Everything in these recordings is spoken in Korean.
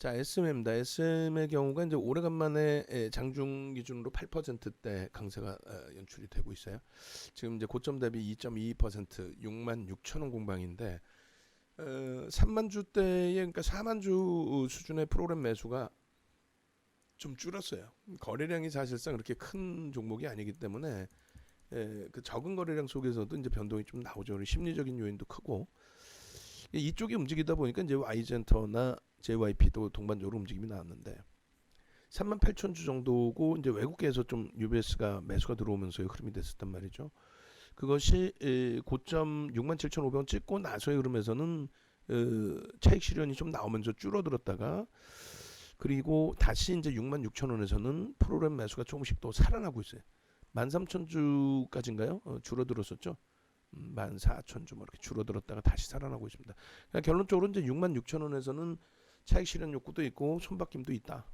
자, SM입니다. SM의 경우가 이제 오래간만에 장중 기준으로 8%대 강세가 연출이 되고 있어요. 지금 이제 고점 대비 2.22% 6만 6천 원 공방인데 3만 주대에 그러니까 4만 주 수준의 프로그램 매수가 좀 줄었어요. 거래량이 사실상 그렇게 큰 종목이 아니기 때문에 그 적은 거래량 속에서도 이제 변동이 좀 나오죠. 심리적인 요인도 크고 이쪽이 움직이다 보니까 이제 Y젠터나 JYP도 동반적으로 움직임이 나왔는데 38,000주 정도고 이제 외국계에서 좀 UBS가 매수가 들어오면서의 흐름이 됐었단 말이죠. 그것이 고점 67,500원 찍고 나서의 흐름에서는 차익 실현이 좀 나오면서 줄어들었다가 그리고 다시 이제 66,000원에서는 프로그램 매수가 조금씩 또 살아나고 있어요. 13,000주까지인가요? 줄어들었었죠. 14,000주 뭐 이렇게 줄어들었다가 다시 살아나고 있습니다. 그러니까 결론적으로 이제 66,000원에서는 차익 실현 욕구도 있고 손바뀜도 있다.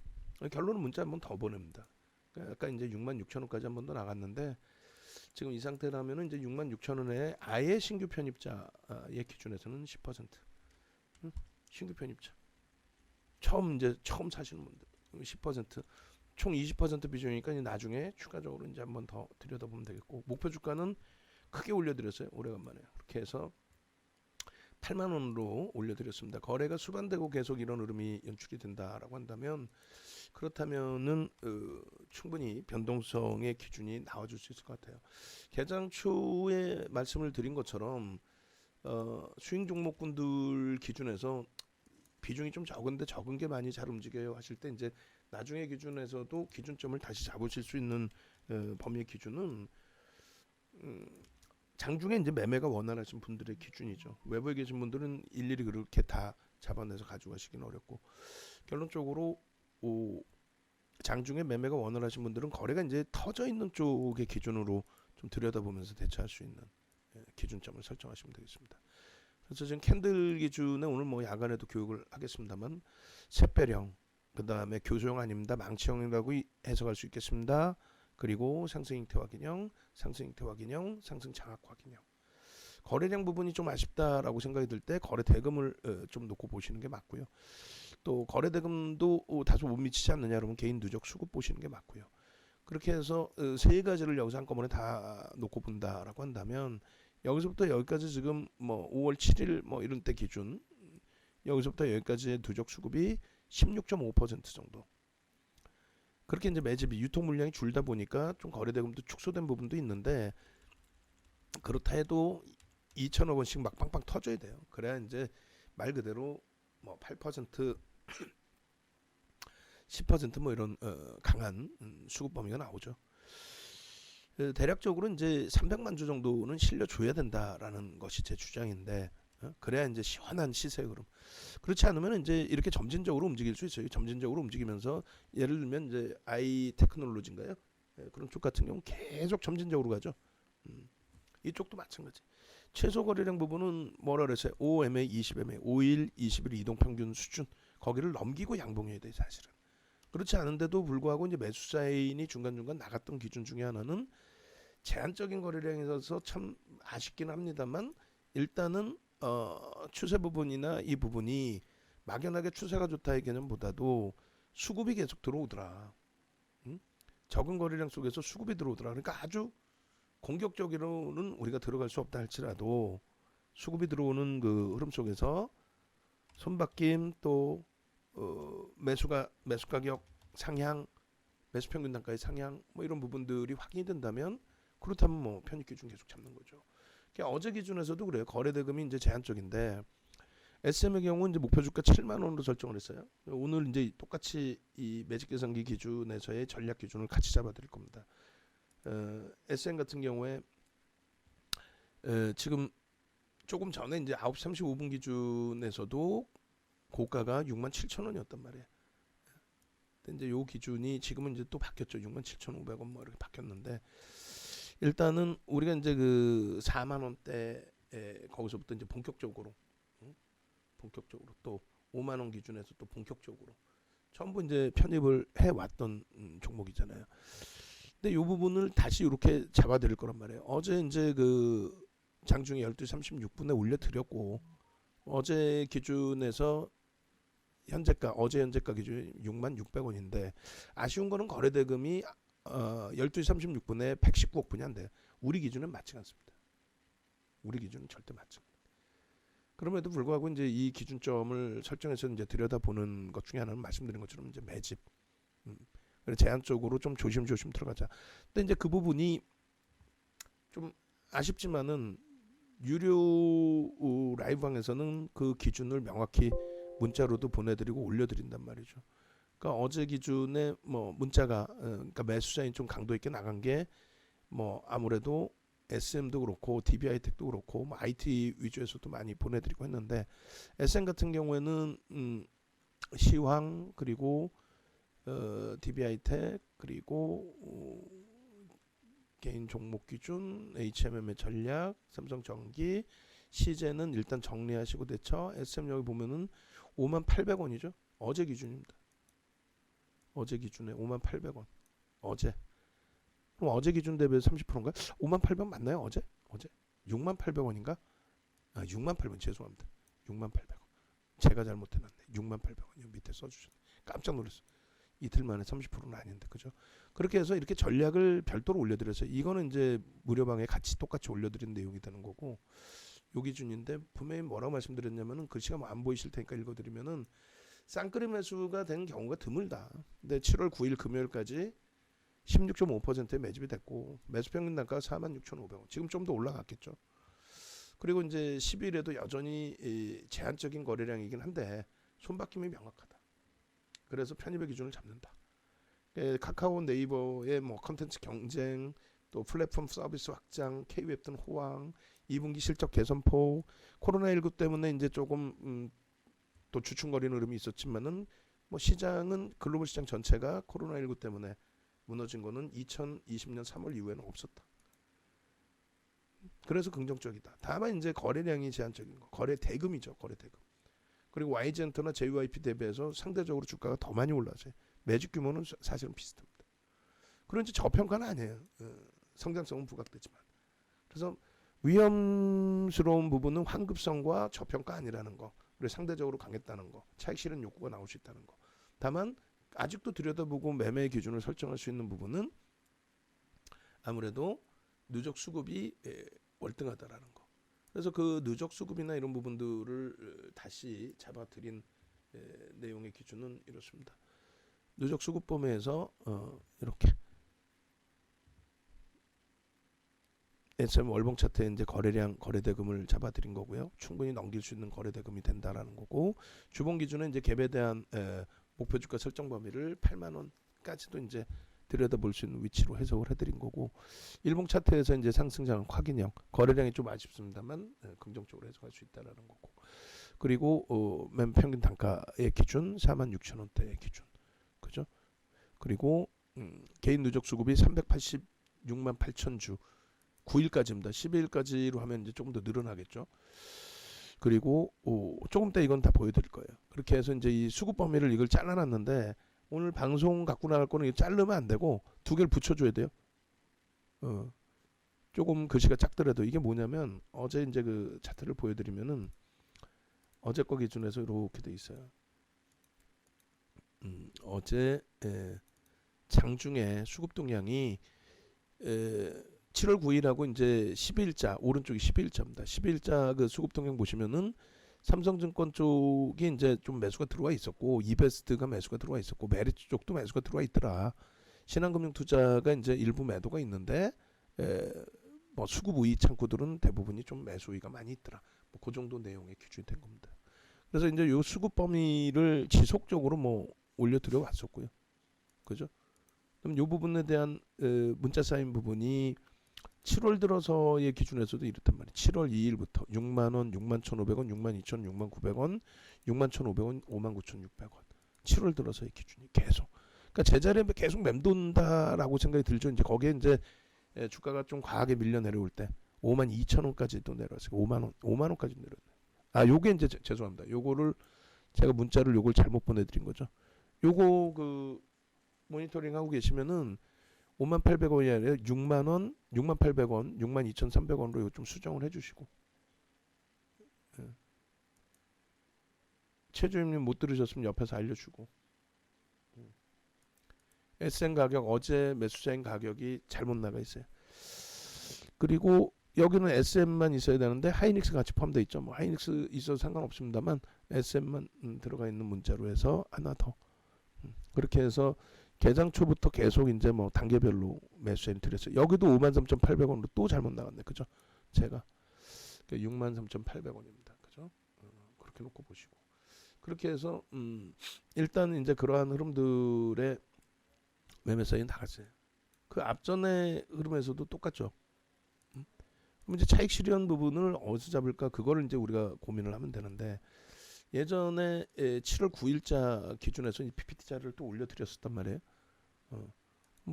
결론은 문자 한번 더 보냅니다. 그러니까 아까 이제 66,000원까지 한 번 더 나갔는데 지금 이 상태라면은 이제 66,000원에 아예 신규 편입자의 기준에서는 10%. 신규 편입자. 처음 사시는 분들 10%. 총 20% 비중이니까 이제 나중에 추가적으로 이제 한번 더 들여다보면 되겠고 목표 주가는 크게 올려드렸어요. 오래간만에. 그렇게 해서 8만 원으로 올려드렸습니다. 거래가 수반되고 계속 이런 흐름이 연출이 된다라고 한다면 그렇다면은 충분히 변동성의 기준이 나와줄 수 있을 것 같아요. 개장 초에 말씀을 드린 것처럼 수익 종목군들 기준에서 비중이 좀 적은데 적은 게 많이 잘 움직여요 하실 때 이제 나중에 기준에서도 기준점을 다시 잡으실 수 있는 범위의 기준은 장중에 이제 매매가 원활하신 분들의 기준이죠. 외부에 계신 분들은 일일이 그렇게 다 잡아내서 가져가시기는 어렵고 결론적으로 장중에 매매가 원활하신 분들은 거래가 이제 터져 있는 쪽의 기준으로 좀 들여다보면서 대처할 수 있는 기준점을 설정하시면 되겠습니다. 그래서 지금 캔들 기준에 오늘 뭐 야간에도 교육을 하겠습니다만 샛배령 그 다음에 교수형 아닙니다. 망치형이라고 해석할 수 있겠습니다. 그리고 상승잉태와 기념, 상승잉태와 기념, 상승 장악과 기념. 거래량 부분이 좀 아쉽다라고 생각이 들 때 거래 대금을 좀 놓고 보시는 게 맞고요. 또 거래 대금도 다소 못 미치지 않느냐 여러분 개인 누적 수급 보시는 게 맞고요. 그렇게 해서 세 가지를 여기서 한꺼번에 다 놓고 본다라고 한다면 여기서부터 여기까지 지금 뭐 5월 7일 뭐 이런 때 기준 여기서부터 여기까지의 누적 수급이 16.5% 정도. 그렇게 이제 매집이 유통 물량이 줄다 보니까 좀 거래 대금도 축소된 부분도 있는데 그렇다 해도 2천억 원씩 막 빵빵 터져야 돼요. 그래야 이제 말 그대로 뭐 8% 10%뭐 이런 강한 수급 범위가 나오죠. 대략적으로 이제 300만 주 정도는 실려줘야 된다라는 것이 제 주장인데 그래야 이제 시원한 시세 흐름. 그렇지 않으면 이제 이렇게 점진적으로 움직일 수 있어요. 점진적으로 움직이면서 예를 들면 이제 아이 테크놀로지인가요? 그런 쪽 같은 경우 계속 점진적으로 가죠. 이쪽도 마찬가지. 최소 거래량 부분은 뭐라 그랬어요? 5MA, 20MA, 5일, 20일 이동 평균 수준 거기를 넘기고 양봉해야 돼 사실은. 그렇지 않은데도 불구하고 이제 매수 사인이 중간중간 나갔던 기준 중에 하나는 제한적인 거래량에 있어서 참 아쉽긴 합니다만 일단은 추세 부분이나 이 부분이 막연하게 추세가 좋다의 개념보다도 수급이 계속 들어오더라. 적은 거래량 속에서 수급이 들어오더라. 그러니까 아주 공격적으로는 우리가 들어갈 수 없다 할지라도 수급이 들어오는 그 흐름 속에서 손바뀜 또 매수 가격 상향, 매수 평균 단가의 상향 뭐 이런 부분들이 확인이 된다면 그렇다면 뭐 편입 기준 계속 잡는 거죠. 그러니까 어제 기준에서도 그래요. 거래 대금이 이제 제한적인데 SM의 경우는 이제 목표 주가 7만 원으로 설정을 했어요. 오늘 이제 똑같이 이 매직 계산기 기준에서의 전략 기준을 같이 잡아드릴 겁니다. SM 같은 경우에 지금 조금 전에 이제 9시 35분 기준에서도 고가가 67,000원이었단 말이에요. 근데 이제 요 기준이 지금은 이제 또 바뀌었죠. 67,500원 뭐 이렇게 바뀌었는데 일단은 우리가 이제 그 4만 원대 거기서부터 이제 본격적으로 또 5만 원 기준에서 또 본격적으로 전부 이제 편입을 해 왔던 종목이잖아요. 근데 요 부분을 다시 이렇게 잡아드릴 거란 말이에요. 어제 이제 그 장중에 12시 36분에 올려드렸고 어제 기준에서 현재가 어제 현재가 기준이 66,600원인데 아쉬운 거는 거래 대금이 12시 36분에 119억 분이 안 돼요. 우리 기준은 맞지 않습니다. 우리 기준은 절대 맞지 않습니다. 그럼에도 불구하고 이제 이 기준점을 설정해서 이제 들여다보는 것 중에 하나는 말씀드린 것처럼 이제 매집. 제한적으로 좀 조심조심 들어가자. 근데 이제 그 부분이 좀 아쉽지만은 유료 라이브방에서는 그 기준을 명확히 문자로도 보내드리고 올려드린단 말이죠. 그러니까 어제 기준에 뭐 문자가 그러니까 매수자인 좀 강도 있게 나간 게 뭐 아무래도 SM도 그렇고 DB하이텍도 그렇고 뭐 IT 위주에서도 많이 보내드리고 했는데 SM 같은 경우에는 시황 그리고 DB하이텍 그리고 개인 종목 기준, HMM의 전략, 삼성전기, 시제는 일단 정리하시고 대처. SM 여기 보면은 58,000원이죠. 어제 기준입니다. 어제 기준에 58,000원. 어제. 그럼 어제 기준 대비해서 30%인가? 58,000원 맞나요? 어제? 68,000원인가? 68,000원 죄송합니다. 68,000원. 제가 잘못해놨네. 68,000원. 밑에 써주셨네. 깜짝 놀랐어. 이틀 만에 30%는 아닌데, 그죠? 그렇게 해서 이렇게 전략을 별도로 올려드렸어요. 이거는 이제 무료방에 같이 똑같이 올려드린 내용이 되는 거고, 요 기준인데 분명히 뭐라고 말씀드렸냐면은 글씨가 뭐 안 보이실 테니까 읽어드리면은 쌍끌이 매수가 된 경우가 드물다. 근데 7월 9일 금요일까지 16.5%의 매집이 됐고 매수 평균 단가가 46,500원. 지금 좀 더 올라갔겠죠. 그리고 이제 10일에도 여전히 제한적인 거래량이긴 한데 손바뀜이 명확하다. 그래서 편입의 기준을 잡는다. 카카오 네이버의 뭐 컨텐츠 경쟁, 또 플랫폼 서비스 확장, K웹 등 호황, 2분기 실적 개선폭, 코로나19 때문에 이제 조금 또 주춤거리는 흐름이 있었지만은 뭐 시장은 글로벌 시장 전체가 코로나19 때문에 무너진 거는 2020년 3월 이후에는 없었다. 그래서 긍정적이다. 다만 이제 거래량이 제한적인 거, 거래 대금이죠, 거래 대금. 그리고 YG엔터나 JYP 대비해서 상대적으로 주가가 더 많이 올라서 매집 규모는 사실은 비슷합니다. 그런 이제 저평가는 아니에요. 성장성은 부각되지만. 그래서 위험스러운 부분은 환급성과 저평가 아니라는 거, 그리고 상대적으로 강했다는 거, 차익 실현 욕구가 나올 수 있다는 거. 다만 아직도 들여다보고 매매 기준을 설정할 수 있는 부분은 아무래도 누적 수급이 월등하다라는 거. 그래서 그 누적 수급이나 이런 부분들을 다시 잡아드린 내용의 기준은 이렇습니다. 누적 수급 범위에서 이렇게 SM 월봉 차트에 이제 거래량, 거래대금을 잡아드린 거고요. 충분히 넘길 수 있는 거래대금이 된다라는 거고, 주봉 기준은 이제 갭에 대한 목표 주가 설정 범위를 8만 원까지도 이제 들여다볼 수 있는 위치로 해석을 해드린 거고, 일봉 차트에서 이제 상승장은 확인형, 거래량이 좀 아쉽습니다만 긍정적으로 해석할 수 있다라는 거고, 그리고 매매 평균 단가의 기준 46,000원대의 기준, 그죠? 그리고 개인 누적 수급이 386만 8천 주. 9일까지입니다. 12일까지로 하면 이제 조금 더 늘어나겠죠. 그리고 조금 더 이건 다 보여드릴 거예요. 그렇게 해서 이제 이 수급 범위를 이걸 잘라놨는데 오늘 방송 갖고 나갈 거는 자르면 안 되고 두 개를 붙여줘야 돼요. 조금 글씨가 작더라도 이게 뭐냐면 어제 이제 그 차트를 보여드리면은 어제 거 기준에서 이렇게 돼 있어요. 어제 장중에 수급 동향이 7월 9일하고 이제 10일자 오른쪽이 10일자입니다. 10일자 그 수급 동향 보시면은 삼성증권 쪽이 이제 좀 매수가 들어와 있었고 이베스트가 매수가 들어와 있었고 메리츠 쪽도 매수가 들어와 있더라. 신한금융투자가 이제 일부 매도가 있는데 뭐 수급 우위 창구들은 대부분이 좀 매수 우위가 많이 있더라. 뭐 그 정도 내용의 기준이 된 겁니다. 그래서 이제 요 수급 범위를 지속적으로 뭐 올려드려 왔었고요. 그죠? 그럼 요 부분에 대한 문자 쌓인 부분이 7월 들어서의 기준에서도 이렇단 말이에요. 7월 2일부터 6만 원, 6만 1,500원, 6만 2천, 6만 900원, 6만 1,500원, 5만 9,600원. 7월 들어서의 기준이 계속. 그러니까 제자리에 계속 맴돈다라고 생각이 들죠. 이제 거기에 이제 주가가 좀 과하게 밀려 내려올 때 5만 2천 원까지도 내려왔어요. 5만 원까지 내려왔어요. 아, 요게 이제 죄송합니다. 요거를 제가 문자를 요걸 잘못 보내드린 거죠. 요거 그 모니터링 하고 계시면은 58,000원이 아니라 6만원, 68,000원, 62,300원으로 좀 수정을 해주시고 최주임님 못 들으셨으면 옆에서 알려주고. SM 가격 어제 매수자인 가격이 잘못 나가 있어요. 그리고 여기는 SM만 있어야 되는데 하이닉스 같이 포함되어 있죠. 뭐 하이닉스 있어도 상관없습니다만 SM만 들어가 있는 문자로 해서 하나 더. 그렇게 해서 개장 초부터 계속 이제 뭐 단계별로 매수자인 드렸어요. 여기도 53,800원으로 또 잘못 나갔네. 그죠? 제가 63,800원입니다. 그죠? 그렇게 놓고 보시고. 그렇게 해서 일단 이제 그러한 흐름들의 매매 사인 나갔어요. 그 앞전의 흐름에서도 똑같죠. 그럼 이제 차익 실현 부분을 어디서 잡을까? 그거를 이제 우리가 고민을 하면 되는데 예전에 7월 9일자 기준에서 이 PPT 자료를 또 올려드렸었단 말이에요.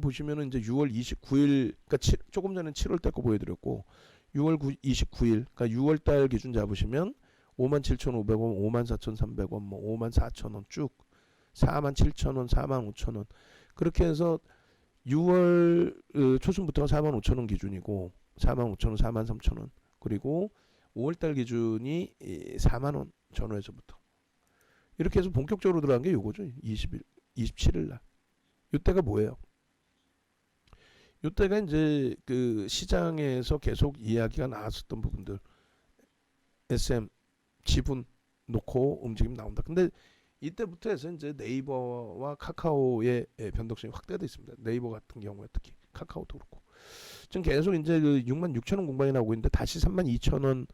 보시면은 이제 6월 29일, 그러니까 조금 전에 7월 달 거 보여드렸고 6월 29일, 그러니까 6월 달 기준 잡으시면 57,500원, 54,300원, 뭐 54,000원 쭉 47,000원, 45,000원 그렇게 해서 6월 초순부터가 45,000원 기준이고 45,000원, 43,000원 그리고 5월달 기준이 4만원 전후에서부터 이렇게 해서 본격적으로 들어간 게 요거죠. 27일 날. 이때가 뭐예요? 이때가 이제 그 시장에서 계속 이야기가 나왔었던 부분들 SM 지분 놓고 움직임 나온다. 근데 이때부터 해서 이제 네이버와 카카오의 변동성이 확대되어 있습니다. 네이버 같은 경우에 특히 카카오도 그렇고 지금 계속 이제 그 66,000원 공방이 나오고 있는데 다시 32,000원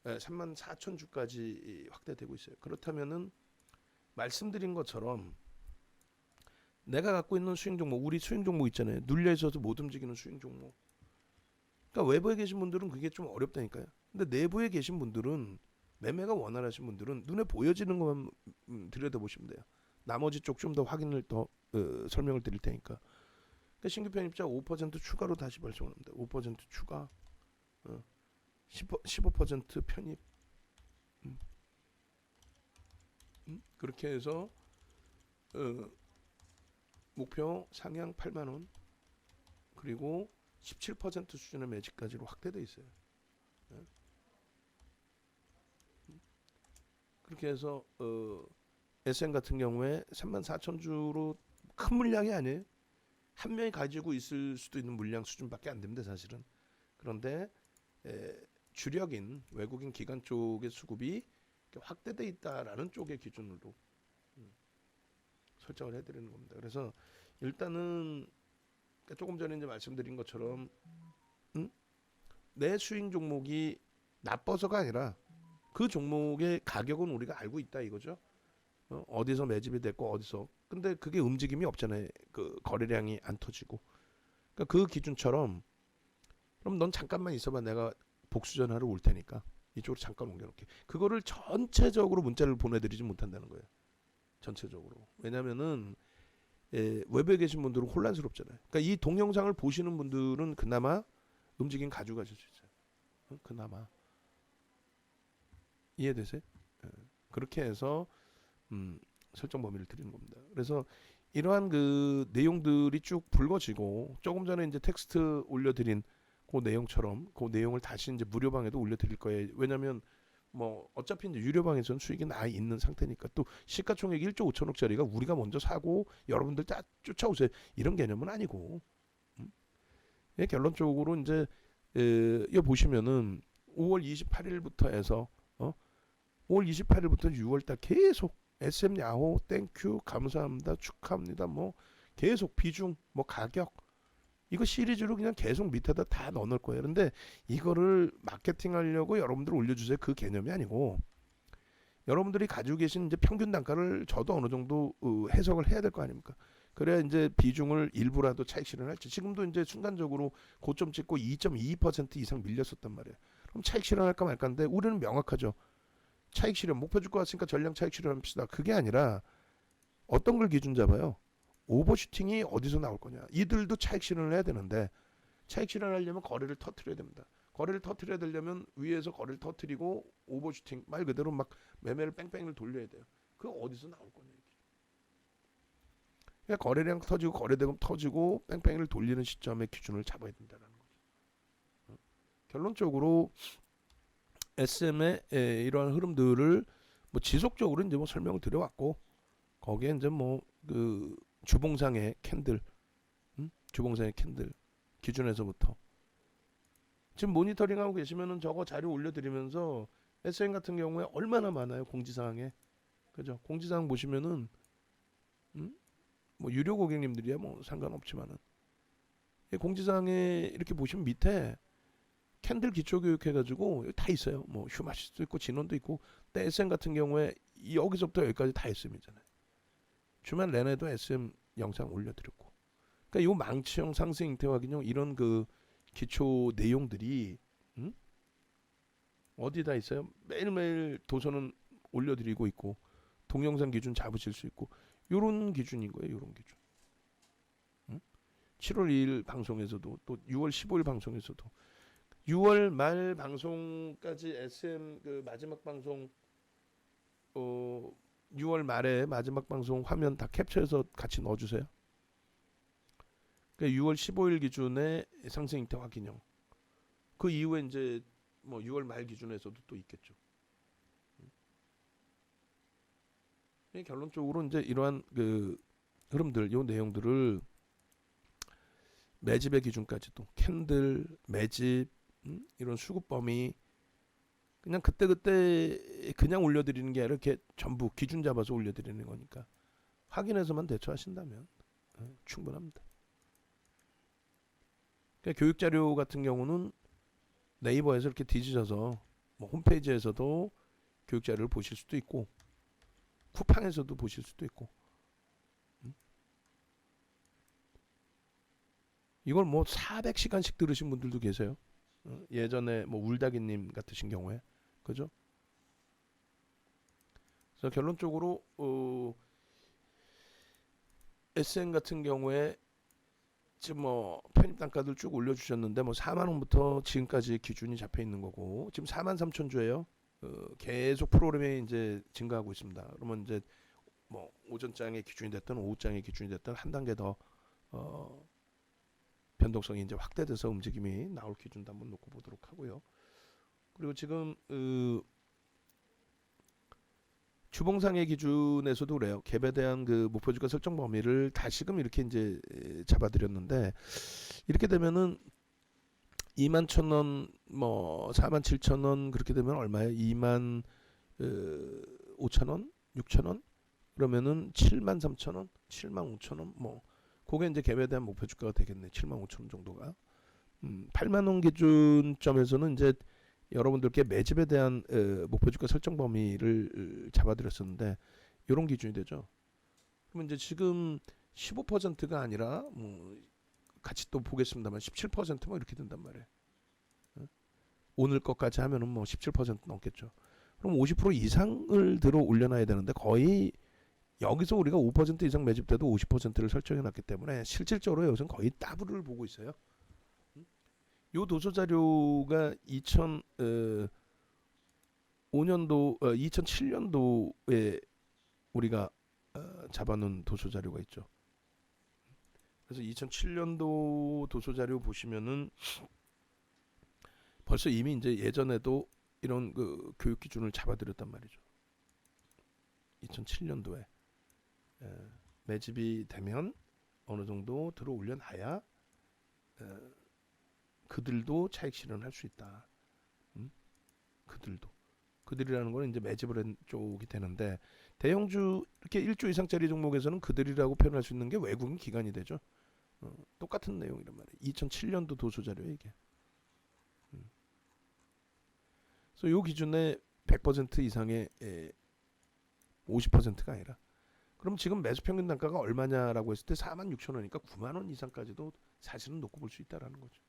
34,000주까지 확대되고 있어요. 그렇다면은 말씀드린 것처럼 내가 갖고 있는 수익 종목, 우리 수익 종목 있잖아요. 눌려 있어서 못 움직이는 수익 종목. 그러니까 외부에 계신 분들은 그게 좀 어렵다니까요. 근데 내부에 계신 분들은 매매가 원활하신 분들은 눈에 보여지는 것만 들여다보시면 돼요. 나머지 쪽 좀 더 확인을 더 설명을 드릴 테니까. 그러니까 신규 편입자 5% 추가로 다시 발송합니다. 5% 추가, 15% 편입. 그렇게 해서 목표 상향 8만 원 그리고 17% 수준의 매직까지로 확대돼 있어요. 그렇게 해서 SM 같은 경우에 34,000주로 큰 물량이 아니에요. 한 명이 가지고 있을 수도 있는 물량 수준밖에 안 됩니다, 사실은. 그런데 주력인 외국인 기관 쪽의 수급이 확대돼 있다라는 쪽의 기준으로 설정을 해드리는 겁니다. 그래서 일단은 조금 전에 이제 말씀드린 것처럼 내 수익 종목이 나빠서가 아니라 그 종목의 가격은 우리가 알고 있다 이거죠. 어디서 매집이 됐고 어디서. 근데 그게 움직임이 없잖아요. 그 거래량이 안 터지고. 그러니까 그 기준처럼 그럼 넌 잠깐만 있어봐. 내가 복수 전화를 올 테니까 이쪽으로 잠깐 옮겨놓게. 그거를 전체적으로 문자를 보내드리지 못한다는 거예요. 전체적으로. 왜냐면은 외부에 계신 분들은 혼란스럽잖아요. 그러니까 이 동영상을 보시는 분들은 그나마 움직임 가져가실 수 있어요. 그나마. 이해되세요? 그렇게 해서 설정 범위를 드리는 겁니다. 그래서 이러한 그 내용들이 쭉 불거지고 조금 전에 이제 텍스트 올려드린 그 내용처럼 그 내용을 다시 이제 무료방에도 올려드릴 거예요. 왜냐하면 뭐 어차피 이제 유료방에서는 수익이 나 있는 상태니까 또 시가총액 1조 5천억짜리가 우리가 먼저 사고 여러분들 다 쫓아오세요 이런 개념은 아니고 결론적으로 이제 여 보시면은 5월 28일부터 해서 5월 28일부터 6월달 계속 SM 야호 땡큐 감사합니다 축하합니다 뭐 계속 비중 뭐 가격 이거 시리즈로 그냥 계속 밑에다 다 넣어놓을 거예요. 그런데 이거를 마케팅하려고 여러분들 올려주세요. 그 개념이 아니고 여러분들이 가지고 계신 이제 평균 단가를 저도 어느 정도 해석을 해야 될 거 아닙니까? 그래야 이제 비중을 일부라도 차익 실현할지. 지금도 이제 순간적으로 고점 찍고 2.22% 이상 밀렸었단 말이에요. 그럼 차익 실현할까 말까인데 우리는 명확하죠. 차익 실현 목표 주가 왔으니까 전량 차익 실현합시다. 그게 아니라 어떤 걸 기준 잡아요? 오버슈팅이 어디서 나올 거냐. 이들도 차익 실현을 해야 되는데 차익 실현하려면 거래를 터트려야 됩니다. 거래를 터트려야 되려면 위에서 거래를 터트리고 오버슈팅 말 그대로 막 매매를 뺑뺑을 돌려야 돼요. 그거 어디서 나올 거냐. 그러니까 거래량 터지고 거래대금 터지고 뺑뺑이를 돌리는 시점의 기준을 잡아야 된다는 거죠. 결론적으로 SM의 이러한 흐름들을 뭐 지속적으로 이제 뭐 설명을 드려왔고 거기에 이제 뭐 그 주봉상의 캔들, 주봉상의 캔들 기준에서부터 지금 모니터링하고 계시면은 저거 자료 올려드리면서 SN 같은 경우에 얼마나 많아요 공지사항에, 그죠? 공지사항 보시면은 뭐 유료 고객님들이야 뭐 상관없지만은 공지사항에 이렇게 보시면 밑에 캔들 기초교육 해가지고 다 있어요. 뭐 휴마시스도 있고 진원도 있고. 근데 SM 같은 경우에 여기서부터 여기까지 다 SM이잖아요. 주말 내내도 SM 영상 올려드렸고. 그러니까 요 망치형 상승 잉태 확인형 이런 그 기초 내용들이 어디다 있어요? 매일매일 도서는 올려드리고 있고 동영상 기준 잡으실 수 있고 요런 기준인 거예요. 요런 기준. 7월 2일 방송에서도 또 6월 15일 방송에서도 6월 말 방송까지 SM 그 마지막 방송 6월 말에 마지막 방송 화면 다 캡처해서 같이 넣어주세요. 그러니까 6월 15일 기준의 상승 잉태 확인형. 그 이후에 이제 뭐 6월 말 기준에서도 또 있겠죠. 결론적으로 이제 이러한 그 흐름들, 요 내용들을 매집의 기준까지도 캔들, 매집, 이런 수급 범위 그냥 그때 그냥 올려드리는 게 아니라 이렇게 전부 기준 잡아서 올려드리는 거니까 확인해서만 대처하신다면 충분합니다. 그러니까 교육 자료 같은 경우는 네이버에서 이렇게 뒤지셔서 뭐 홈페이지에서도 교육 자료를 보실 수도 있고 쿠팡에서도 보실 수도 있고 이걸 뭐 400시간씩 들으신 분들도 계세요. 예전에 뭐 울다기님 같으신 경우에 그죠? 그래서 결론적으로 SN 같은 경우에 지금 뭐 편입 단가들 쭉 올려주셨는데 뭐 4만 원부터 지금까지 기준이 잡혀 있는 거고 지금 4만 3천 주예요. 계속 프로그램이 이제 증가하고 있습니다. 그러면 이제 뭐 오전장의 기준이 됐든 오후장의 기준이 됐든 한 단계 더 변동성이 이제 확대돼서 움직임이 나올 기준도 한번 놓고 보도록 하고요. 그리고 지금 주봉상의 기준에서도 그래요. 갭에 대한 그 목표주가 설정 범위를 다시금 이렇게 이제 잡아드렸는데 이렇게 되면은 2만 1,000원, 뭐 4만 7,000원 그렇게 되면 얼마예요? 2만 5,000원, 6,000원 그러면은 7만 3,000원, 7만 5,000원 뭐 그게 이제 갭에 대한 목표 주가가 되겠네. 7만 5천 원 정도가. 8만 원 기준점에서는 이제 여러분들께 매집에 대한 목표 주가 설정 범위를 잡아드렸었는데 이런 기준이 되죠. 그러면 이제 지금 15%가 아니라 뭐 같이 또 보겠습니다만 17%뭐 이렇게 된단 말이에요. 오늘 것까지 하면은 뭐 17% 넘겠죠. 그럼 50% 이상을 들어 올려놔야 되는데 거의 여기서 우리가 5% 이상 매집돼도 50%를 설정해놨기 때문에 실질적으로 여기서는 거의 더블을 보고 있어요. 요 도서 자료가 2007년도에 우리가 잡아놓은 도서 자료가 있죠. 그래서 2007년도 도서 자료 보시면은 벌써 이미 이제 예전에도 이런 그 교육 기준을 잡아드렸단 말이죠. 2007년도에 매집이 되면 어느 정도 들어 올려놔야 그들도 차익 실현할 수 있다. 그들이라는 거는 이제 매집을 한 쪽이 되는데 대형주 이렇게 1조 이상짜리 종목에서는 그들이라고 표현할 수 있는 게 외국인 기관이 되죠. 똑같은 내용이란 말이에요. 2007년도 도서 자료에 이게. 그래서 요 기준에 100% 이상의 50%가 아니라 그럼 지금 매수 평균 단가가 얼마냐라고 했을 때 46,000원이니까 9만 원 이상까지도 사실은 놓고 볼 수 있다라는 거죠.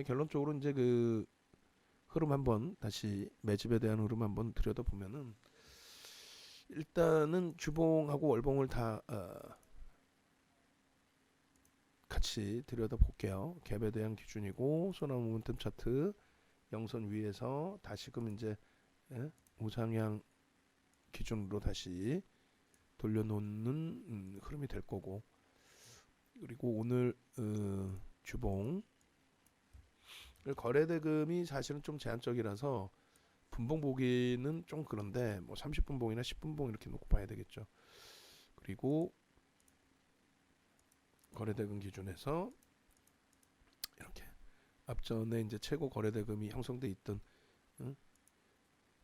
결론적으로 이제 그 흐름 한번 다시 매집에 대한 흐름 한번 들여다보면은 일단은 주봉하고 월봉을 다 같이 들여다볼게요. 갭에 대한 기준이고 소나무 모멘텀 차트 영선 위에서 다시금 이제 우상향 기준으로 다시 돌려놓는 흐름이 될 거고 그리고 오늘 주봉 거래 대금이 사실은 좀 제한적이라서 분봉 보기는 좀 그런데 뭐 30분봉이나 10분봉 이렇게 놓고 봐야 되겠죠. 그리고 거래대금 기준에서 이렇게 앞전에 이제 최고 거래대금이 형성돼 있던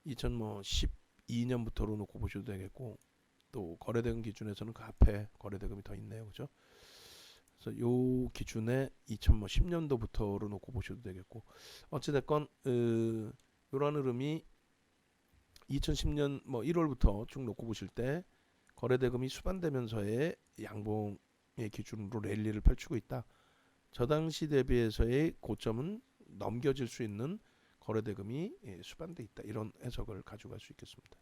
2012년부터로 놓고 보셔도 되겠고, 또 거래대금 기준에서는 그 앞에 거래대금이 더 있네요, 그죠? 그래서 요 기준에 2010년도부터로 놓고 보셔도 되겠고, 어찌됐건 이런 흐름이 2010년 뭐 1월부터 쭉 놓고 보실 때 거래대금이 수반되면서의 양봉의 기준으로 랠리를 펼치고 있다. 저 당시 대비해서의 고점은 넘겨질 수 있는 거래대금이 수반돼 있다. 이런 해석을 가져갈 수 있겠습니다.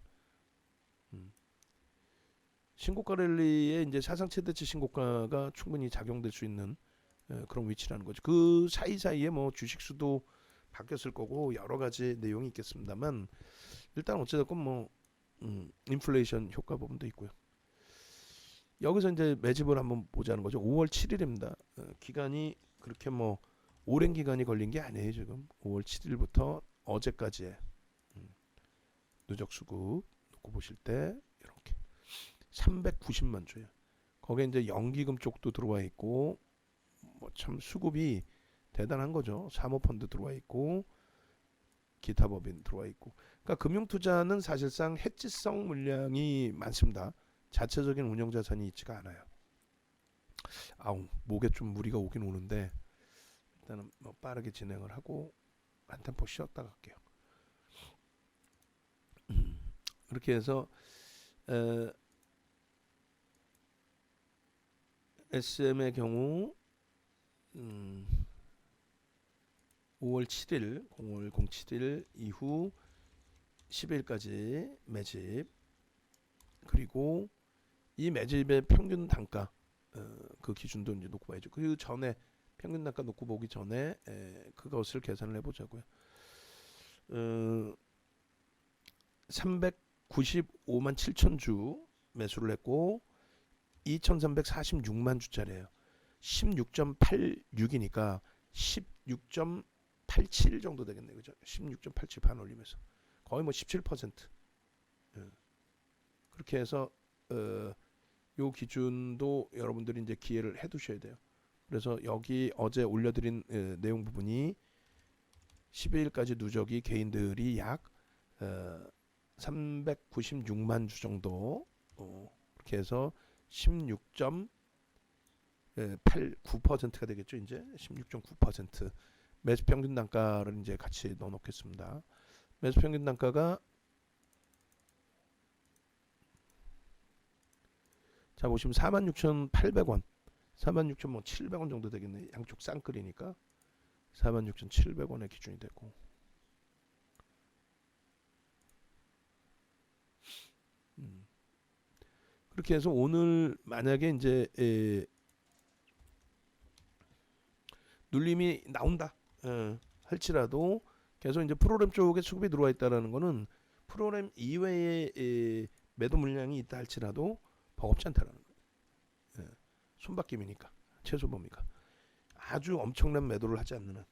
신고가 랠리에 이제 사상 최대치 신고가가 충분히 작용될 수 있는 그런 위치라는 거죠. 그 사이사이에 뭐 주식 수도 바뀌었을 거고 여러 가지 내용이 있겠습니다만, 일단 어찌됐건 뭐 인플레이션 효과 부분도 있고요. 여기서 이제 매집을 한번 보자는 거죠. 5월 7일입니다. 기간이 그렇게 뭐 오랜 기간이 걸린 게 아니에요. 지금 5월 7일부터 어제까지의 누적 수급 놓고 보실 때 이렇게 390만 주예요. 거기에 이제 연기금 쪽도 들어와 있고, 뭐 참 수급이 대단한 거죠. 사모펀드 들어와 있고, 기타 법인 들어와 있고. 그러니까 금융투자는 사실상 해지성 물량이 많습니다. 자체적인 운영 자산이 있지가 않아요. 아우, 목에 좀 무리가 오긴 오는데 일단은 뭐 빠르게 진행을 하고 한 템포 쉬었다 갈게요. 그렇게 해서 SM의 경우 5월 7일 05월 07일 이후 10일까지 매집, 그리고 이 매집의 평균 단가 그 기준도 이제 놓고 봐야죠. 그 전에 평균 단가 놓고 보기 전에 그것을 계산을 해보자고요. 395만 7천 주 매수를 했고 2,346만 주짜리예요. 16.86이니까 16.87 정도 되겠네요, 그죠? 16.87 반 올리면서 거의 뭐 17%. 그렇게 해서 요 기준도 여러분들이 이제 기회를 해두셔야 돼요. 그래서 여기 어제 올려드린 내용 부분이 12일까지 누적이 개인들이 약 396만 주 정도, 그렇게 해서 16.89%가 되겠죠. 이제 16.9% 매수 평균 단가를 이제 같이 넣어 놓겠습니다. 매수 평균 단가가 자 보시면 46,800원, 46,700원 정도 되겠네. 양쪽 쌍끌이니까 46,700원의 기준이 되고, 그렇게 해서 오늘 만약에 이제 눌림이 나온다 할지라도 계속 이제 프로그램 쪽에 수급이 들어와 있다라는 거는 프로그램 이외에 매도 물량이 있다 할지라도 버겁지 않다라는 거예요. 손바뀜이니까, 최소 범위가 아주 엄청난 매도를 하지 않는 한.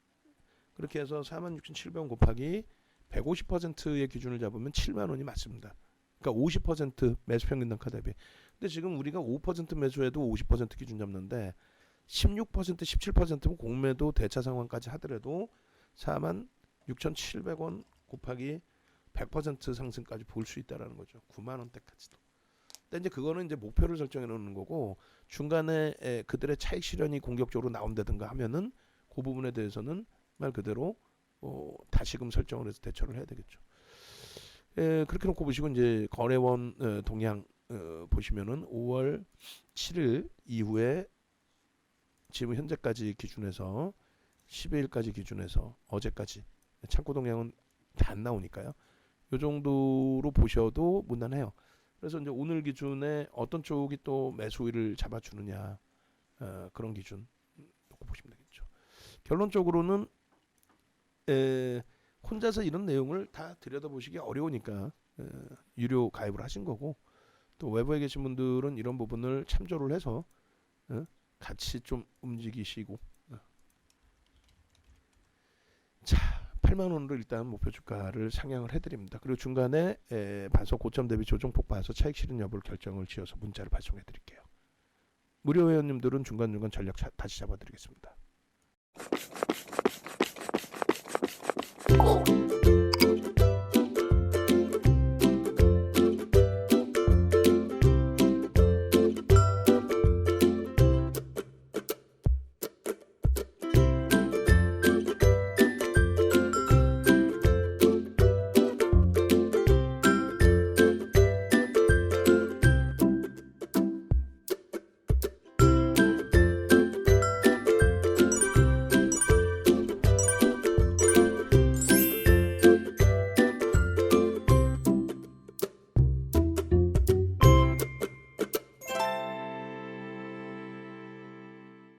그렇게 해서 46,700원 곱하기 150%의 기준을 잡으면 7만 원이 맞습니다. 그러니까 50% 매수 평균 단가 대비. 근데 지금 우리가 5% 매수해도 50% 기준 잡는데 16%, 17%면 공매도 대차 상황까지 하더라도 46,700원 곱하기 100% 상승까지 볼 수 있다라는 거죠. 9만 원대까지도. 근데 이제 그거는 이제 목표를 설정해 놓는 거고, 중간에 그들의 차익 실현이 공격적으로 나온다든가 하면은 그 부분에 대해서는 말 그대로 다시금 설정을 해서 대처를 해야 되겠죠. 그렇게 놓고 보시고 이제 거래원 동향 보시면은 5월 7일 이후에 지금 현재까지 기준해서 12일까지 기준해서 어제까지 창고 동향은 다 안 나오니까요. 이 정도로 보셔도 무난해요. 그래서 이제 오늘 기준에 어떤 쪽이 또 매수위를 잡아주느냐, 그런 기준 놓고 보시면 되겠죠. 결론적으로는 혼자서 이런 내용을 다 들여다보시기 어려우니까 유료 가입을 하신 거고, 또 외부에 계신 분들은 이런 부분을 참조를 해서 같이 좀 움직이시고. 자, 8만 원으로 일단 목표 주가를 상향을 해드립니다. 그리고 중간에 봐서 고점 대비 조정폭 봐서 차익 실현 여부를 결정을 지어서 문자를 발송해 드릴게요. 무료 회원님들은 중간중간 전략 다시 잡아드리겠습니다.